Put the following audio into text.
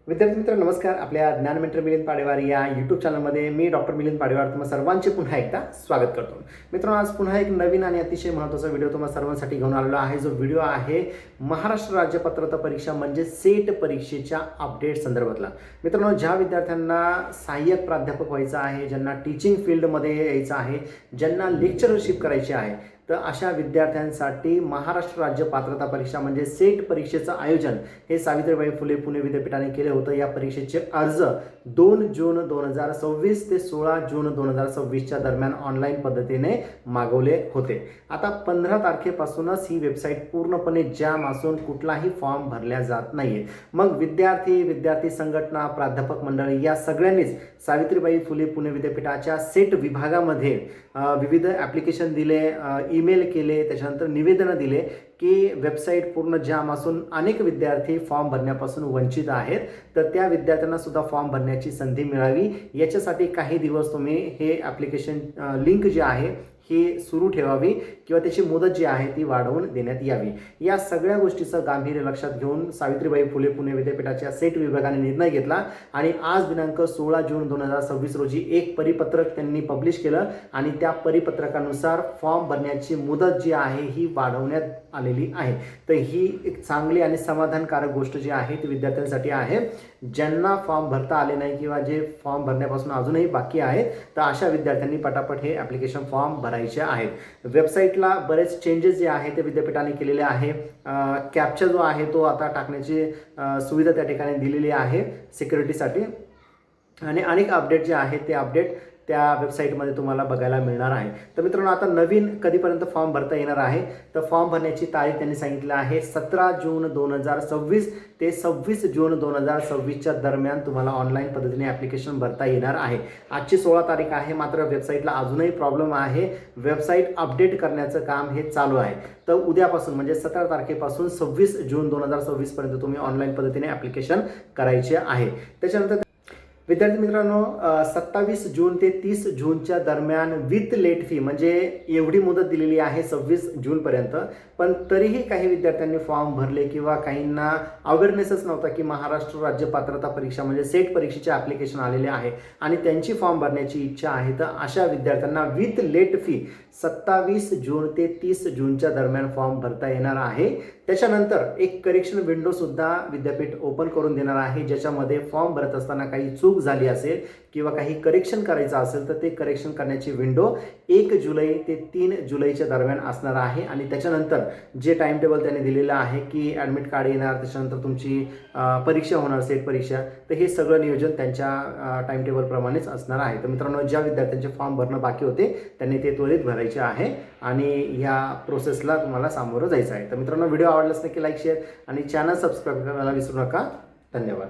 विद्यार्थी मित्र नमस्कार. आपल्या ज्ञानमित्र मिलिंद पाडेवार या यूट्यूब चॅनलमध्ये मी डॉक्टर मिलिंद पाडेवार तुम्हा सर्वांचे पुन्हा एकदा स्वागत करतो. मित्रांनो, आज पुन्हा एक नवीन आणि अतिशय महत्त्वाचा व्हिडिओ तुम्हा सर्वांसाठी घेऊन आलेलो आहे. जो व्हिडिओ आहे महाराष्ट्र राज्य पात्रता परीक्षा म्हणजे सेट परीक्षेच्या अपडेट संदर्भातला. मित्रांनो, ज्या विद्यार्थ्यांना सहाय्यक प्राध्यापक व्हायचं आहे, ज्यांना टीचिंग फील्डमध्ये यायचं आहे, ज्यांना लेक्चरशिप करायची आहे, तर अशा विद्यार्थ्यांसाठी महाराष्ट्र राज्य पात्रता परीक्षा म्हणजे सेट परीक्षेचं आयोजन हे सावित्रीबाई फुले पुणे विद्यापीठाने केले होतं. या परीक्षेचे अर्ज 2 जून 2026 ते 16 जून 2026च्या दरम्यान ऑनलाईन पद्धतीने मागवले होते. आता 15 तारखेपासूनच ही वेबसाईट पूर्णपणे जॅम असून कुठलाही फॉर्म भरला जात नाहीये. मग विद्यार्थी संघटना, प्राध्यापक मंडळी या सगळ्यांनीच सावित्रीबाई फुले पुणे विद्यापीठाच्या सेट विभागामध्ये विविध ॲप्लिकेशन दिले, ईमेल केले, त्याच्यानंतर निवेदनं दिले की वेबसाईट पूर्ण जाम असून अनेक विद्यार्थी फॉर्म भरण्यापासून वंचित आहेत. तर त्या विद्यार्थ्यांना सुद्धा फॉर्म भरण्याची संधी मिळावी याच्यासाठी काही दिवस तुम्ही हे ॲप्लिकेशन लिंक जे आहे ही सुरू ठेवावी किंवा त्याची मुदत जी आहे ती वाढवून देण्यात यावी. या सगळ्या गोष्टीचं गांभीर्य लक्षात घेऊन सावित्रीबाई फुले पुणे विद्यापीठाच्या सेट विभागाने निर्णय घेतला आणि आज दिनांक 16 जून 2026 रोजी एक परिपत्रक त्यांनी पब्लिश केलं आणि त्या परिपत्रकानुसार फॉर्म भरण्याची मुदत जी आहे ही वाढवण्यात आलेली आहे. तर ही एक चांगली आणि समाधानकारक गोष्ट जी आहे ती विद्यार्थ्यांसाठी आहे. ज्यांना फॉर्म भरता आले नाही किंवा जे फॉर्म भरण्यापासून अजूनही बाकी आहेत तर अशा विद्यार्थ्यांनी पटापट हे ॲप्लिकेशन फॉर्म भरायचे आहेत. वेबसाईटला बरेच चेंजेस जे आहे ते विद्यापीठाने केलेले आहे. कॅप्चा जो आहे तो आता टाकण्याची सुविधा त्या ठिकाणी दिलेली आहे सिक्युरिटीसाठी आणि अनेक अपडेट जे आहेत ते अपडेट त्या वेबसाईटमध्ये तुम्हाला बघायला मिळणार आहे. तर मित्रांनो, आता नवीन कधीपर्यंत फॉर्म भरता येणार आहे तर फॉर्म भरण्याची तारीख त्यांनी सांगितलं आहे 17 जून 2026 ते 26 जून 2026च्या दरम्यान तुम्हाला ऑनलाईन पद्धतीने ॲप्लिकेशन भरता येणार आहे. आजची 16 तारीख आहे, मात्र वेबसाईटला अजूनही प्रॉब्लेम आहे. वेबसाईट अपडेट करण्याचं काम हे चालू आहे. तर उद्यापासून म्हणजे 17 तारखेपासून 26 जून 2026 पर्यंत तुम्ही ऑनलाईन पद्धतीने ॲप्लिकेशन करायचे आहे. त्याच्यानंतर विद्यार्थी मित्रांनो, 27 जून ते 30 जूनच्या दरम्यान विथ लेट फी म्हणजे एवढी मुदत दिलेली आहे 26 जूनपर्यंत. पण तरीही काही विद्यार्थ्यांनी फॉर्म भरले किंवा काहींना अवेअरनेसच नव्हता की महाराष्ट्र राज्य पात्रता परीक्षा म्हणजे सेट परीक्षेचे ॲप्लिकेशन आलेले आहे आणि त्यांची फॉर्म भरण्याची इच्छा आहे. तर अशा विद्यार्थ्यांना विथ लेट फी 27 जून ते 30 जूनच्या दरम्यान फॉर्म भरता येणार आहे. त्याच्यानंतर एक करेक्शन विंडोसुद्धा विद्यापीठ ओपन करून देणार आहे, ज्याच्यामध्ये फॉर्म भरत असताना काही चूक झाली असेल किंवा काही करेक्शन करायचं असेल तर ते करेक्शन करण्याची विंडो 1 जुलै ते 3 जुलैच्या दरम्यान असणार आहे. आणि त्याच्यानंतर जे टाइम टेबल त्यांनी दिलेलं आहे की ॲडमिट कार्ड येणार, त्याच्यानंतर तुमची परीक्षा होणार सेट परीक्षा, तर हे सगळं नियोजन त्यांच्या टाइम टेबलप्रमाणेच असणार आहे. तर मित्रांनो, ज्या विद्यार्थ्यांचे फॉर्म भरणं बाकी होते त्यांनी ते त्वरित भरायचे आहे आणि ह्या प्रोसेसला तुम्हाला सामोरं जायचं आहे. तर मित्रांनो, व्हिडिओ आवडल्यास नक्की लाईक, शेअर आणि चॅनल सबस्क्राईब करायला विसरू नका. धन्यवाद.